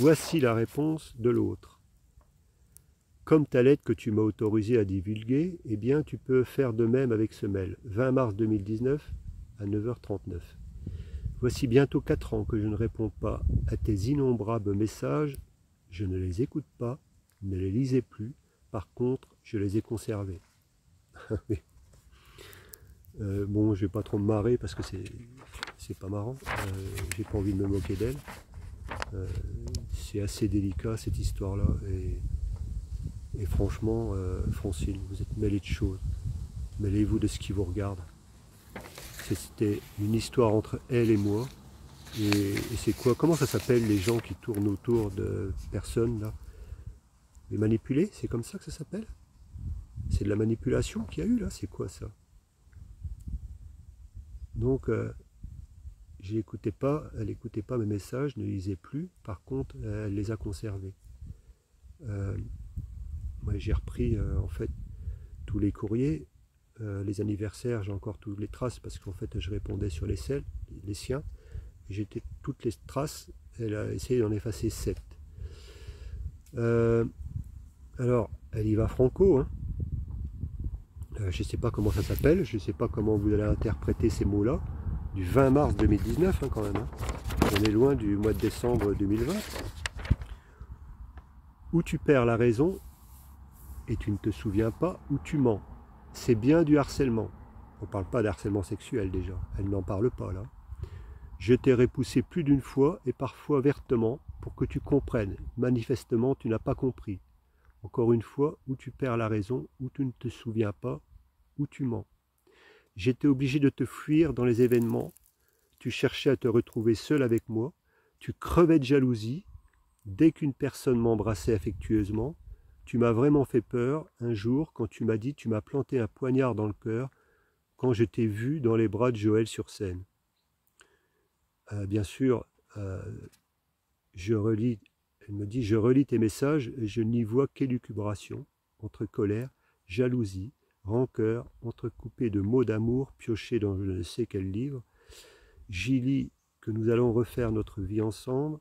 Voici la réponse de l'autre. Comme ta lettre que tu m'as autorisé à divulguer, eh bien tu peux faire de même avec ce mail. 20 mars 2019 à 9h39. Voici bientôt 4 ans que je ne réponds pas à tes innombrables messages. Je ne les écoute pas, ne les lisais plus. Par contre, je les ai conservés. Bon, je vais pas trop me marrer parce que c'est pas marrant. J'ai pas envie de me moquer d'elle. C'est assez délicat cette histoire-là. Et franchement, Francine, vous êtes mêlée de choses. Mêlez-vous de ce qui vous regarde. C'était une histoire entre elle et moi. Et c'est quoi? Comment ça s'appelle les gens qui tournent autour de personnes là? Les manipulés? C'est comme ça que ça s'appelle? C'est de la manipulation qu'il y a eu là? C'est quoi ça? Donc, elle n'écoutait pas mes messages, ne lisait plus. Par contre, elle les a conservés. Moi, j'ai repris en fait tous les courriers, les anniversaires, j'ai encore toutes les traces parce qu'en fait, je répondais sur les siens. J'étais toutes les traces. Elle a essayé d'en effacer 7. Alors, elle y va franco. Hein. Je ne sais pas comment ça s'appelle, je ne sais pas comment vous allez interpréter ces mots-là. Du 20 mars 2019 hein, quand même. Hein. On est loin du mois de décembre 2020. Où tu perds la raison et tu ne te souviens pas où tu mens. C'est bien du harcèlement. On ne parle pas d'harcèlement sexuel déjà. Elle n'en parle pas là. Je t'ai repoussé plus d'une fois et parfois vertement pour que tu comprennes. Manifestement, tu n'as pas compris. Encore une fois, où tu perds la raison, où tu ne te souviens pas, où tu mens. J'étais obligé de te fuir dans les événements. Tu cherchais à te retrouver seul avec moi. Tu crevais de jalousie. Dès qu'une personne m'embrassait affectueusement, tu m'as vraiment fait peur un jour quand tu m'as dit tu m'as planté un poignard dans le cœur quand je t'ai vu dans les bras de Joël sur scène. Bien sûr, elle me dit, je relis tes messages et je n'y vois qu'élucubration, entre colère, jalousie, rancœur, entrecoupée de mots d'amour piochés dans je ne sais quel livre. J'y lis que nous allons refaire notre vie ensemble.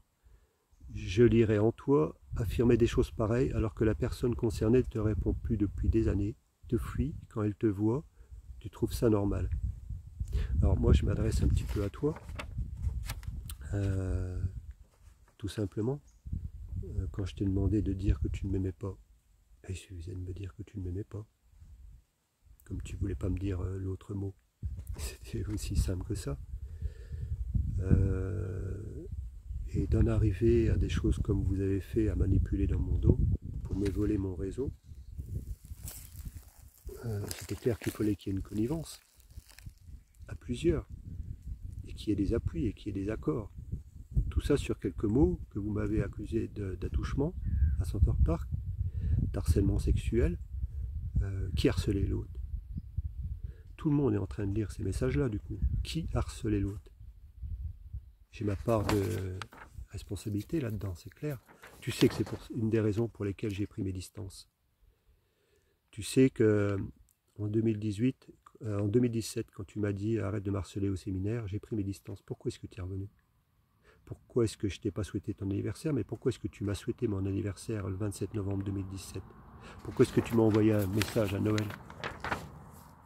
Je lirai en toi affirmer des choses pareilles alors que la personne concernée ne te répond plus depuis des années, te fuit quand elle te voit, tu trouves ça normal. Alors moi je m'adresse un petit peu à toi, tout simplement. Quand je t'ai demandé de dire que tu ne m'aimais pas, il suffisait de me dire que tu ne m'aimais pas. Comme tu voulais pas me dire l'autre mot. C'était aussi simple que ça. Et d'en arriver à des choses comme vous avez fait, à manipuler dans mon dos pour me voler mon réseau, c'était clair qu'il fallait qu'il y ait une connivence à plusieurs, et qu'il y ait des appuis, et qu'il y ait des accords. Tout ça sur quelques mots que vous m'avez accusé d'attouchement à Center Park, d'harcèlement sexuel. Qui harcelait l'autre? Tout le monde est en train de lire ces messages-là, du coup. Qui harcelait l'autre? J'ai ma part de responsabilité là-dedans, c'est clair. Tu sais que c'est une des raisons pour lesquelles j'ai pris mes distances. Tu sais que en 2018, en 2017, quand tu m'as dit arrête de me harceler au séminaire, j'ai pris mes distances. Pourquoi est-ce que tu es revenu? Pourquoi est-ce que je t'ai pas souhaité ton anniversaire? Mais pourquoi est-ce que tu m'as souhaité mon anniversaire le 27 novembre 2017? Pourquoi est-ce que tu m'as envoyé un message à Noël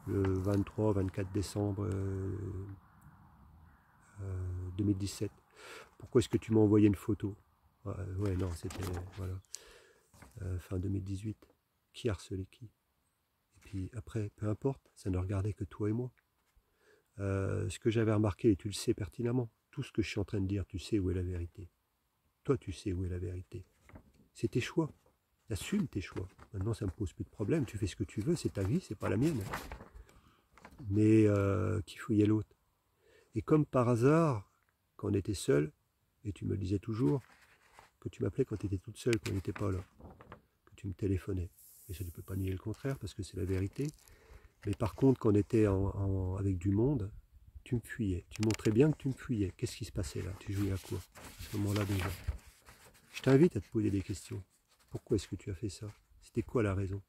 le 23-24 décembre 2017? Pourquoi est-ce que tu m'as envoyé une photo? Ouais, non, c'était voilà, fin 2018. Qui harcelait qui? Et puis après, peu importe, ça ne regardait que toi et moi. Ce que j'avais remarqué, et tu le sais pertinemment, tout ce que je suis en train de dire, tu sais où est la vérité. Toi, tu sais où est la vérité. C'est tes choix. Assume tes choix. Maintenant, ça ne me pose plus de problème. Tu fais ce que tu veux, c'est ta vie, c'est pas la mienne. Mais qui fouillait l'autre? Et comme par hasard, quand on était seul, et tu me le disais toujours, que tu m'appelais quand tu étais toute seule, quand on n'était pas là, que tu me téléphonais. Et ça, tu ne peux pas nier le contraire, parce que c'est la vérité. Mais par contre, quand on était avec du monde, tu me fuyais. Tu montrais bien que tu me fuyais. Qu'est-ce qui se passait là? Tu jouais à quoi à ce moment-là déjà? Je t'invite à te poser des questions. Pourquoi est-ce que tu as fait ça? C'était quoi la raison?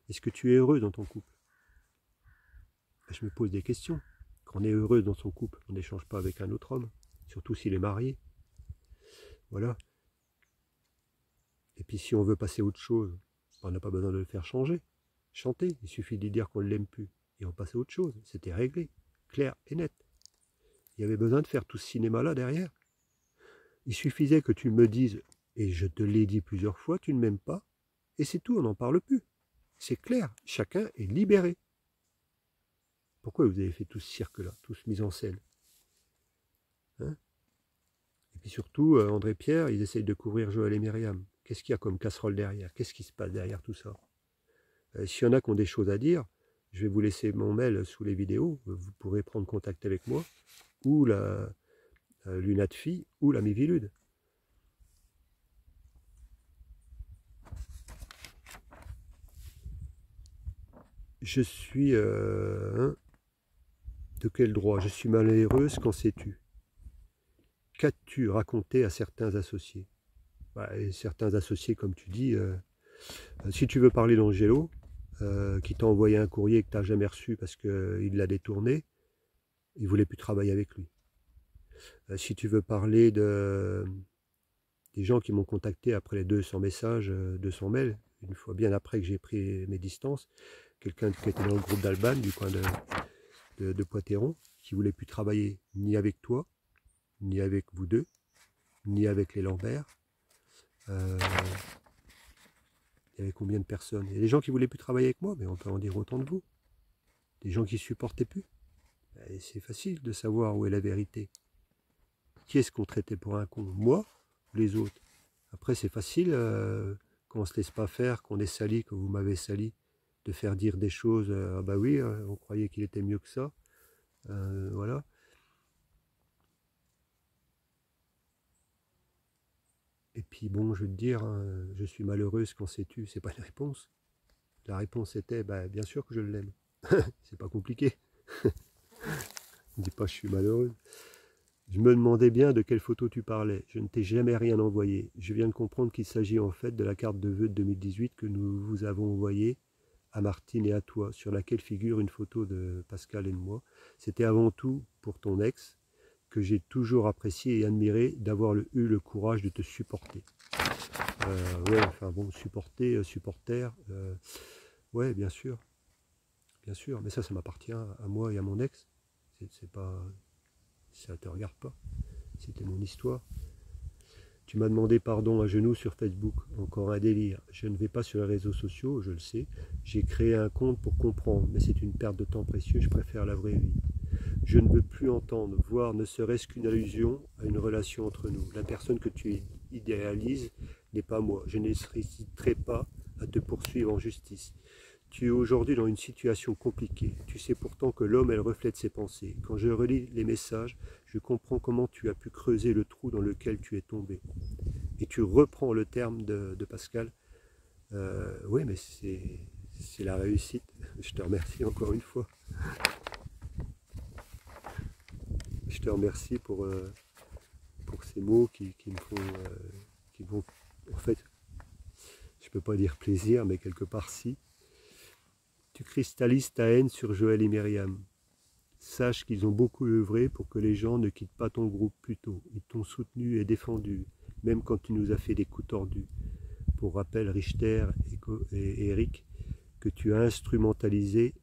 Est-ce que tu es heureux dans ton couple? Je me pose des questions. Quand on est heureux dans son couple, on n'échange pas avec un autre homme, surtout s'il est marié. Voilà. Et puis si on veut passer à autre chose, on n'a pas besoin de le faire changer. Chanter, il suffit de dire qu'on ne l'aime plus. Et on passe à autre chose. C'était réglé, clair et net. Il y avait besoin de faire tout ce cinéma-là derrière. Il suffisait que tu me dises, et je te l'ai dit plusieurs fois, tu ne m'aimes pas, et c'est tout, on n'en parle plus. C'est clair, chacun est libéré. Pourquoi vous avez fait tout ce cirque-là, tout ce mise en scène, hein? Et puis surtout, André Pierre, ils essayent de couvrir Joël et Myriam. Qu'est-ce qu'il y a comme casserole derrière? Qu'est-ce qui se passe derrière tout ça? S'il y en a qui ont des choses à dire, je vais vous laisser mon mail sous les vidéos. Vous pourrez prendre contact avec moi, ou la lunate fille, ou la Mivilude. Je suis... de quel droit? Je suis malheureuse, qu'en sais-tu? Qu'as-tu raconté à certains associés? Et certains associés, comme tu dis, si tu veux parler d'Angelo, qui t'a envoyé un courrier que tu n'as jamais reçu parce qu'il l'a détourné, il ne voulait plus travailler avec lui. Si tu veux parler des gens qui m'ont contacté après les 200 messages, 200 mails, une fois bien après que j'ai pris mes distances, quelqu'un qui était dans le groupe d'Alban, du coin de Poitéron, qui ne voulait plus travailler ni avec toi, ni avec vous deux, ni avec les Lambert. Il y avait combien de personnes? Il y a des gens qui ne voulaient plus travailler avec moi, mais on peut en dire autant de vous. Des gens qui ne supportaient plus. C'est facile de savoir où est la vérité. Qui est-ce qu'on traitait pour un con? Moi ou les autres? Après, c'est facile, quand on ne se laisse pas faire, qu'on est sali, que vous m'avez sali, de faire dire des choses, ah bah oui, on croyait qu'il était mieux que ça. Voilà. Et puis bon, je veux te dire, hein, je suis malheureuse, qu'en sais-tu? C'est pas une réponse. La réponse était, bah, bien sûr que je l'aime. C'est pas compliqué. Ne dis pas je suis malheureuse. Je me demandais bien de quelle photo tu parlais. Je ne t'ai jamais rien envoyé. Je viens de comprendre qu'il s'agit en fait de la carte de vœux de 2018 que nous vous avons envoyée à Martine et à toi, sur laquelle figure une photo de Pascal et de moi. C'était avant tout pour ton ex, que j'ai toujours apprécié et admiré d'avoir eu le courage de te supporter. Ouais, enfin bon, supporter, ouais, bien sûr, mais ça m'appartient à moi et à mon ex. C'est pas, ça te regarde pas. C'était mon histoire. Tu m'as demandé pardon à genoux sur Facebook. Encore un délire. Je ne vais pas sur les réseaux sociaux, je le sais. J'ai créé un compte pour comprendre, mais c'est une perte de temps précieux. Je préfère la vraie vie. Je ne veux plus entendre, voir ne serait-ce qu'une allusion à une relation entre nous. La personne que tu idéalises n'est pas moi. Je n'hésiterai pas à te poursuivre en justice. Tu es aujourd'hui dans une situation compliquée. Tu sais pourtant que l'homme, elle reflète ses pensées. Quand je relis les messages, je comprends comment tu as pu creuser le trou dans lequel tu es tombé. Et tu reprends le terme de Pascal. Oui, mais c'est la réussite. Je te remercie encore une fois. Je te remercie pour ces mots qui me font, qui vont, en fait, je ne peux pas dire plaisir, mais quelque part si. Tu cristallises ta haine sur Joël et Myriam. Sache qu'ils ont beaucoup œuvré pour que les gens ne quittent pas ton groupe plus tôt. Ils t'ont soutenu et défendu, même quand tu nous as fait des coups tordus. Pour rappel, Richter et Eric, que tu as instrumentalisé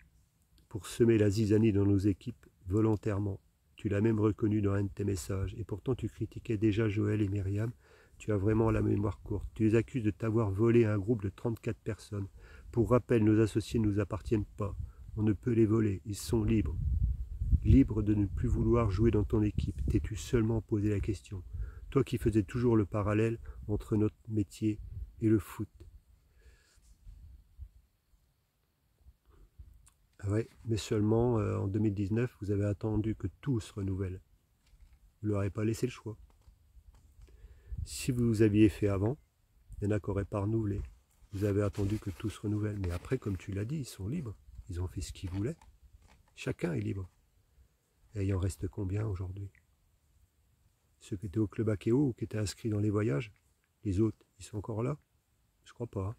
pour semer la zizanie dans nos équipes volontairement. Tu l'as même reconnu dans un de tes messages. Et pourtant, tu critiquais déjà Joël et Myriam. Tu as vraiment la mémoire courte. Tu les accuses de t'avoir volé un groupe de 34 personnes. Pour rappel, nos associés ne nous appartiennent pas. On ne peut les voler. Ils sont libres. Libres de ne plus vouloir jouer dans ton équipe. T'es-tu seulement posé la question? Toi qui faisais toujours le parallèle entre notre métier et le foot. Ouais, mais seulement en 2019, vous avez attendu que tout se renouvelle. Vous ne leur avez pas laissé le choix. Si vous aviez fait avant, il y en a qui n'auraient pas renouvelé. Vous avez attendu que tout se renouvelle. Mais après, comme tu l'as dit, ils sont libres. Ils ont fait ce qu'ils voulaient. Chacun est libre. Et il en reste combien aujourd'hui? Ceux qui étaient au club Akeo ou qui étaient inscrits dans les voyages, les autres, ils sont encore là? Je crois pas. Hein.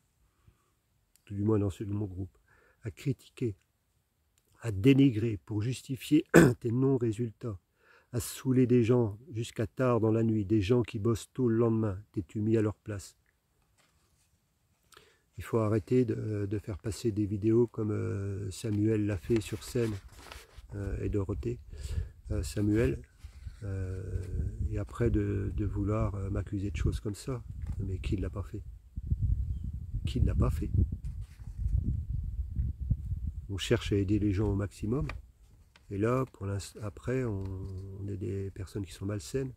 Tout du moins dans ceux de mon groupe. À critiquer, à dénigrer pour justifier tes non-résultats, à saouler des gens jusqu'à tard dans la nuit, des gens qui bossent tôt le lendemain, t'es-tu mis à leur place? Il faut arrêter de faire passer des vidéos comme Samuel l'a fait sur scène et Dorothée. Samuel, et après de vouloir m'accuser de choses comme ça. Mais qui ne l'a pas fait? Qui ne l'a pas fait? On cherche à aider les gens au maximum. Et là, après, on est des personnes qui sont malsaines.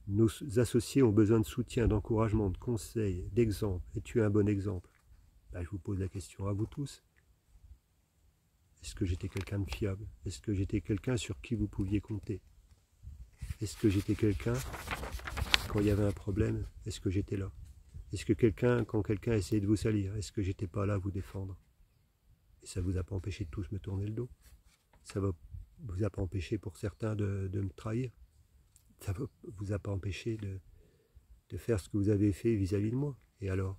Nos associés ont besoin de soutien, d'encouragement, de conseils, d'exemples. Et tu es un bon exemple. Ben, je vous pose la question à vous tous. Est-ce que j'étais quelqu'un de fiable? Est-ce que j'étais quelqu'un sur qui vous pouviez compter? Est-ce que j'étais quelqu'un, quand il y avait un problème, est-ce que j'étais là? Est-ce que quand quelqu'un essayait de vous salir, est-ce que j'étais pas là à vous défendre? Et ça ne vous a pas empêché de tous me tourner le dos. Ça ne vous a pas empêché pour certains de me trahir. Ça ne vous a pas empêché de faire ce que vous avez fait vis-à-vis de moi. Et alors?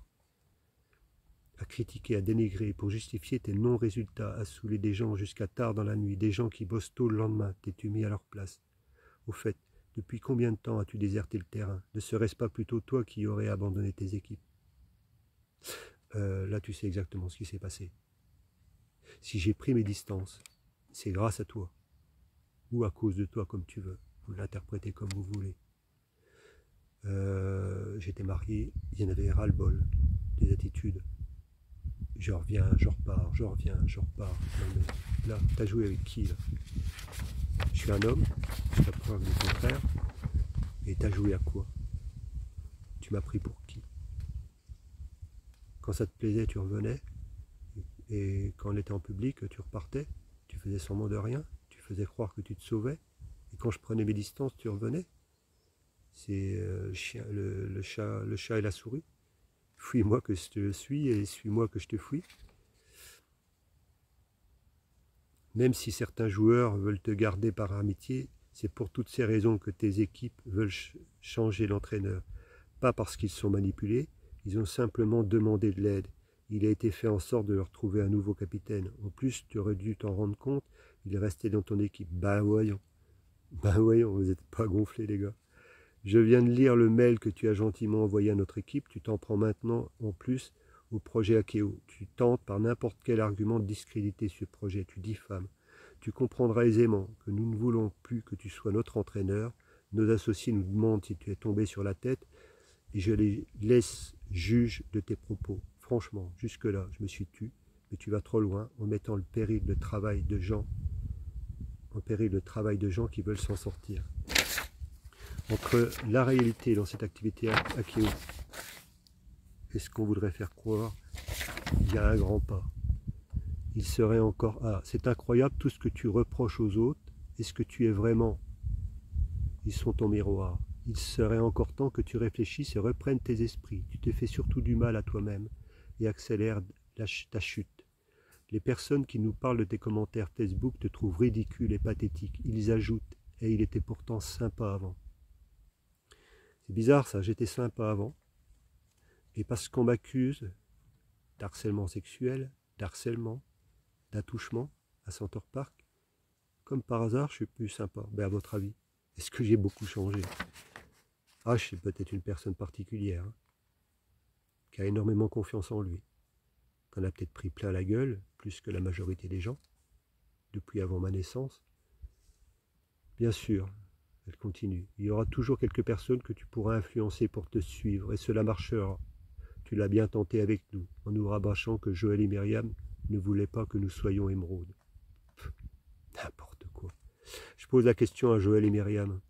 À critiquer, à dénigrer, pour justifier tes non-résultats, à saouler des gens jusqu'à tard dans la nuit, des gens qui bossent tôt le lendemain, t'es-tu mis à leur place? Au fait, depuis combien de temps as-tu déserté le terrain? Ne serait-ce pas plutôt toi qui aurais abandonné tes équipes? Là, tu sais exactement ce qui s'est passé. Si j'ai pris mes distances, c'est grâce à toi. Ou à cause de toi, comme tu veux. Vous l'interprétez comme vous voulez. J'étais marié, il y en avait ras-le-bol des attitudes. Je reviens, je repars, je reviens, je repars. Non mais là, t'as joué avec qui là? Je suis un homme, jusqu'à preuve du contraire. Et t'as joué à quoi? Tu m'as pris pour qui? Quand ça te plaisait, tu revenais. Et quand on était en public, tu repartais. Tu faisais semblant de rien. Tu faisais croire que tu te sauvais. Et quand je prenais mes distances, tu revenais. C'est le chat et la souris. Fuis-moi que je te suis et suis-moi que je te fuis. Même si certains joueurs veulent te garder par amitié, c'est pour toutes ces raisons que tes équipes veulent changer l'entraîneur. Pas parce qu'ils sont manipulés, ils ont simplement demandé de l'aide. Il a été fait en sorte de leur trouver un nouveau capitaine. En plus, tu aurais dû t'en rendre compte, il est resté dans ton équipe. Ben voyons, vous n'êtes pas gonflés les gars. Je viens de lire le mail que tu as gentiment envoyé à notre équipe. Tu t'en prends maintenant en plus au projet Akeo. Tu tentes par n'importe quel argument de discréditer ce projet. Tu diffames. Tu comprendras aisément que nous ne voulons plus que tu sois notre entraîneur. Nos associés nous demandent si tu es tombé sur la tête et je les laisse juges de tes propos. Franchement, jusque-là, je me suis tu, mais tu vas trop loin en mettant le péril de travail de gens, qui veulent s'en sortir. Entre la réalité dans cette activité Akeo et ce qu'on voudrait faire croire, il y a un grand pas. Il serait encore... Ah, c'est incroyable tout ce que tu reproches aux autres. Est-ce que tu es vraiment? Ils sont ton miroir. Il serait encore temps que tu réfléchisses et reprennes tes esprits. Tu te fais surtout du mal à toi-même et accélère ta chute. Les personnes qui nous parlent de tes commentaires Facebook te trouvent ridicule et pathétique. Ils ajoutent « et il était pourtant sympa avant ». C'est bizarre ça, j'étais sympa avant. Et parce qu'on m'accuse d'harcèlement sexuel, d'harcèlement, d'attouchement à Center Park, comme par hasard, je suis plus sympa. Ben à votre avis, est-ce que j'ai beaucoup changé? Ah, je suis peut-être une personne particulière, hein, qui a énormément confiance en lui, qu'on a peut-être pris plein la gueule, plus que la majorité des gens, depuis avant ma naissance. Bien sûr, elle continue. Il y aura toujours quelques personnes que tu pourras influencer pour te suivre, et cela marchera. Tu l'as bien tenté avec nous, en nous rabâchant que Joël et Myriam ne voulaient pas que nous soyons émeraudes. N'importe quoi. Je pose la question à Joël et Myriam.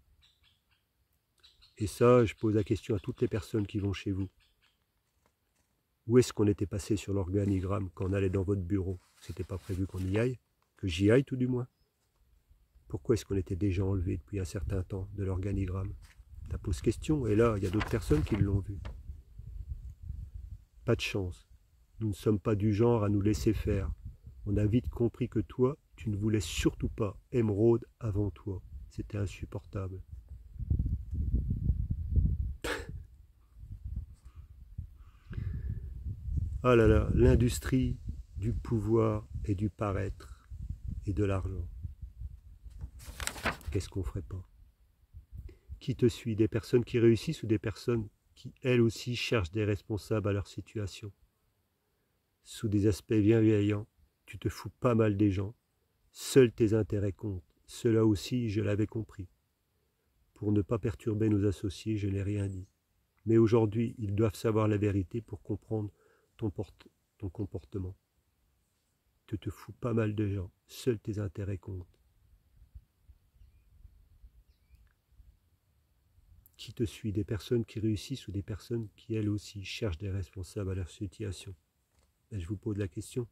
Et ça, je pose la question à toutes les personnes qui vont chez vous. Où est-ce qu'on était passé sur l'organigramme quand on allait dans votre bureau? C'était pas prévu qu'on y aille, que j'y aille tout du moins. Pourquoi est-ce qu'on était déjà enlevé depuis un certain temps de l'organigramme? Ça pose question, et là, il y a d'autres personnes qui l'ont vu. Pas de chance. Nous ne sommes pas du genre à nous laisser faire. On a vite compris que toi, tu ne voulais surtout pas Émeraude avant toi. C'était insupportable. Ah là là, l'industrie du pouvoir et du paraître et de l'argent. Qu'est-ce qu'on ferait pas? Qui te suit? Des personnes qui réussissent ou des personnes qui, elles aussi, cherchent des responsables à leur situation? Sous des aspects bienveillants, tu te fous pas mal des gens. Seuls tes intérêts comptent. Cela aussi, je l'avais compris. Pour ne pas perturber nos associés, je n'ai rien dit. Mais aujourd'hui, ils doivent savoir la vérité pour comprendre ton comportement. Tu te fous pas mal de gens. Seuls tes intérêts comptent. Qui te suit? Des personnes qui réussissent ou des personnes qui, elles aussi, cherchent des responsables à leur situation? Et je vous pose la question.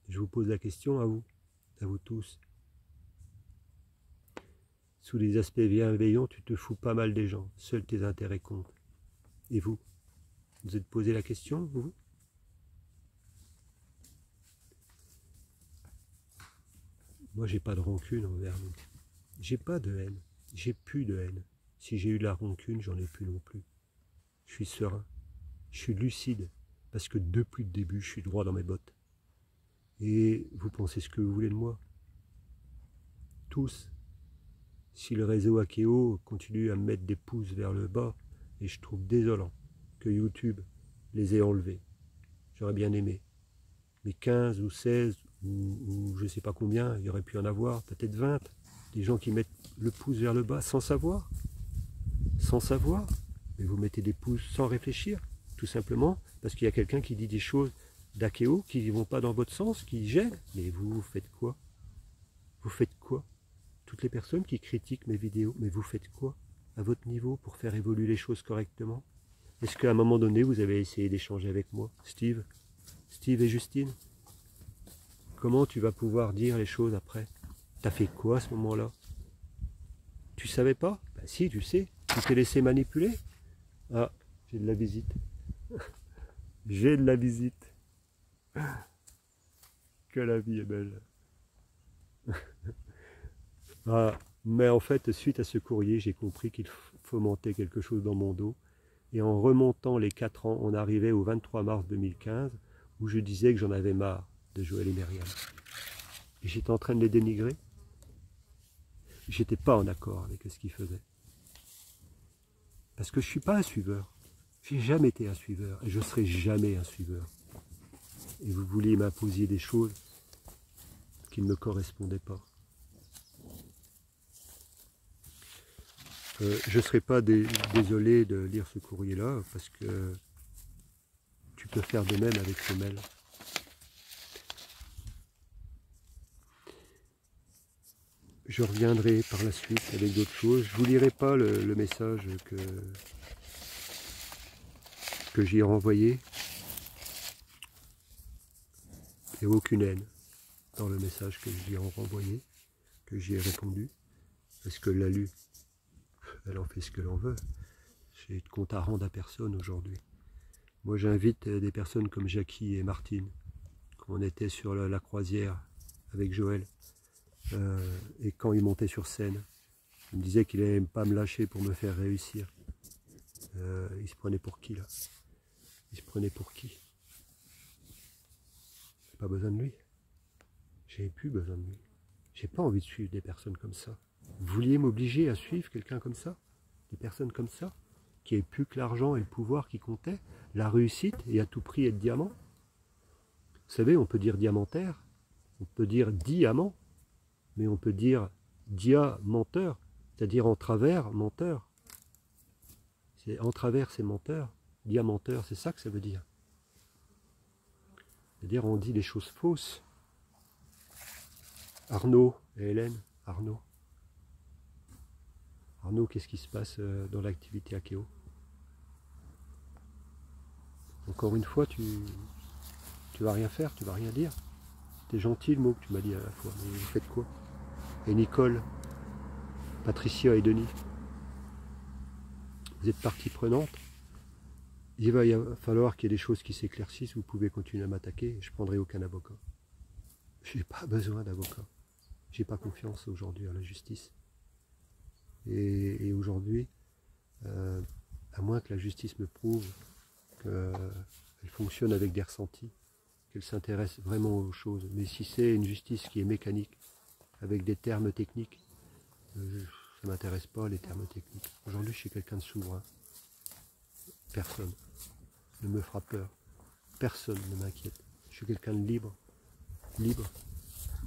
Je vous pose la question à vous tous. Sous les aspects bienveillants, tu te fous pas mal des gens. Seuls tes intérêts comptent. Et vous? Vous êtes posé la question, vous? Moi, j'ai pas de rancune envers vous. J'ai pas de haine. J'ai plus de haine. Si j'ai eu de la rancune, j'en ai plus non plus. Je suis serein. Je suis lucide. Parce que depuis le début, je suis droit dans mes bottes. Et vous pensez ce que vous voulez de moi? Tous. Si le réseau Akeo continue à me mettre des pouces vers le bas, et je trouve désolant que YouTube les ait enlevés. J'aurais bien aimé. Mais 15 ou 16 ou je ne sais pas combien, il y aurait pu en avoir, peut-être 20. Des gens qui mettent le pouce vers le bas sans savoir. Sans savoir. Mais vous mettez des pouces sans réfléchir. Tout simplement parce qu'il y a quelqu'un qui dit des choses d'Akeo qui ne vont pas dans votre sens, qui gênent. Mais vous faites quoi? Vous faites quoi? Toutes les personnes qui critiquent mes vidéos, mais vous faites quoi à votre niveau pour faire évoluer les choses correctement? Est-ce qu'à un moment donné, vous avez essayé d'échanger avec moi, Steve et Justine? Comment tu vas pouvoir dire les choses après? T'as fait quoi à ce moment-là? Tu savais pas? Ben si, tu sais. Tu t'es laissé manipuler? Ah, j'ai de la visite. J'ai de la visite. Que la vie est belle. Ah, mais en fait, suite à ce courrier, j'ai compris qu'il fomentait quelque chose dans mon dos. Et en remontant les 4 ans, on arrivait au 23 mars 2015, où je disais que j'en avais marre de Joël et Myriam. Et j'étais en train de les dénigrer. J'étais pas en accord avec ce qu'ils faisaient. Parce que je ne suis pas un suiveur. J'ai jamais été un suiveur. Et je ne serai jamais un suiveur. Et vous vouliez m'imposer des choses qui ne me correspondaient pas. Je ne serais pas désolé de lire ce courrier-là, parce que tu peux faire de même avec ce mail. Je reviendrai par la suite avec d'autres choses. Je ne vous lirai pas le message que j'y ai renvoyé. Il n'y a aucune haine dans le message que j'y ai renvoyé, que j'y ai répondu. Parce que l'a lu, elle en fait ce que l'on veut. J'ai de compte à rendre à personne aujourd'hui. Moi j'invite des personnes comme Jackie et Martine, quand on était sur la croisière avec Joël, et quand il montait sur scène, il me disait qu'il n'allait pas me lâcher pour me faire réussir. Il se prenait pour qui là? Il se prenait pour qui? J'ai pas besoin de lui. J'ai plus besoin de lui. J'ai pas envie de suivre des personnes comme ça. Vous vouliez m'obliger à suivre quelqu'un comme ça? Des personnes comme ça? Qui n'avaient plus que l'argent et le pouvoir qui comptaient? La réussite et à tout prix être diamant? Vous savez, on peut dire diamantaire, on peut dire diamant, mais on peut dire diamenteur, c'est-à-dire en travers, menteur. En travers, c'est menteur. Diamanteur, c'est ça que ça veut dire. C'est-à-dire on dit des choses fausses. Arnaud et Hélène, Arnaud, qu'est-ce qui se passe dans l'activité Akeo? Encore une fois, tu vas rien faire, tu vas rien dire. C'était gentil le mot que tu m'as dit à la fois, mais vous faites quoi? Et Nicole, Patricia et Denis, vous êtes partie prenante. Il va falloir qu'il y ait des choses qui s'éclaircissent, vous pouvez continuer à m'attaquer, je ne prendrai aucun avocat. Je n'ai pas besoin d'avocat. J'ai pas confiance aujourd'hui à la justice. Et aujourd'hui, à moins que la justice me prouve qu'elle fonctionne avec des ressentis, qu'elle s'intéresse vraiment aux choses. Mais si c'est une justice qui est mécanique, avec des termes techniques, ça ne m'intéresse pas les termes techniques. Aujourd'hui, je suis quelqu'un de souverain. Personne ne me fera peur. personne ne m'inquiète. Je suis quelqu'un de libre,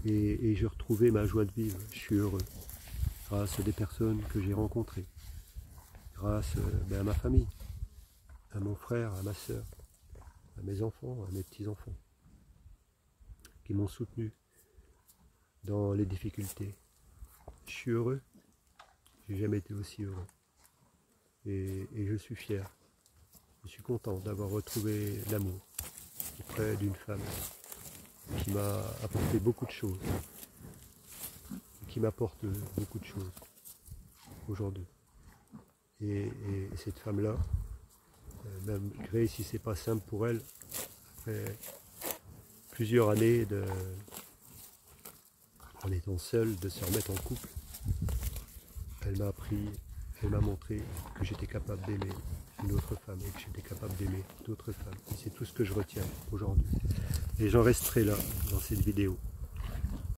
et j'ai retrouvé ma joie de vivre. Je suis heureux grâce à des personnes que j'ai rencontrées, grâce à ma famille, à mon frère, à ma soeur, à mes enfants, à mes petits-enfants, qui m'ont soutenu dans les difficultés. Je suis heureux, j'ai jamais été aussi heureux. Et je suis fier, je suis content d'avoir retrouvé l'amour auprès d'une femme qui m'a apporté beaucoup de choses, qui m'apporte beaucoup de choses aujourd'hui. Et cette femme-là, malgré si c'est pas simple pour elle, après plusieurs années en étant seule, de se remettre en couple, elle m'a appris, elle m'a montré que j'étais capable d'aimer une autre femme et que j'étais capable d'aimer d'autres femmes. Et c'est tout ce que je retiens aujourd'hui. Et j'en resterai là dans cette vidéo.